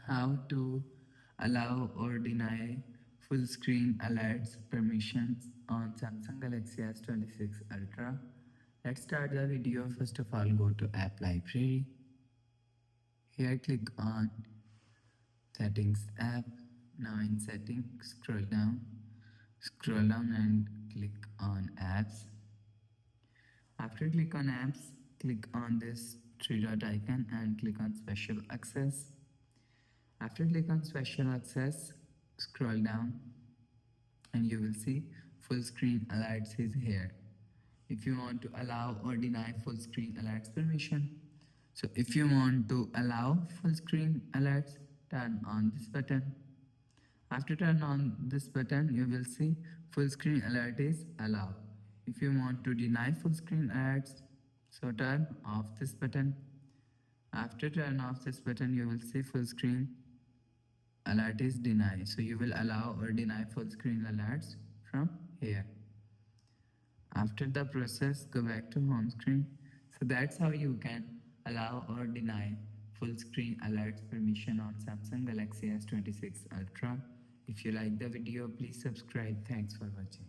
How to allow or deny full screen alerts permissions on Samsung Galaxy S26 Ultra. Let's start the video. First of all, go to App Library. Here click on Settings app. Now in Settings, scroll down and click on Apps. After click on Apps, click on this three dot icon and click on Special Access. After click on Special Access, scroll down and you will see full screen alerts is here. If you want to allow or deny full screen alerts permission. So if you want to allow full screen alerts, turn on this button. After turn on this button, you will see full screen alert is allowed. If you want to deny full screen alerts, so turn off this button. After turn off this button, you will see full screen alert is denied. So you will allow or deny full screen alerts from here. After the process, go back to home screen. So that's how you can allow or deny full screen alerts permission on Samsung Galaxy S26 Ultra. If you like the video, please subscribe. Thanks for watching.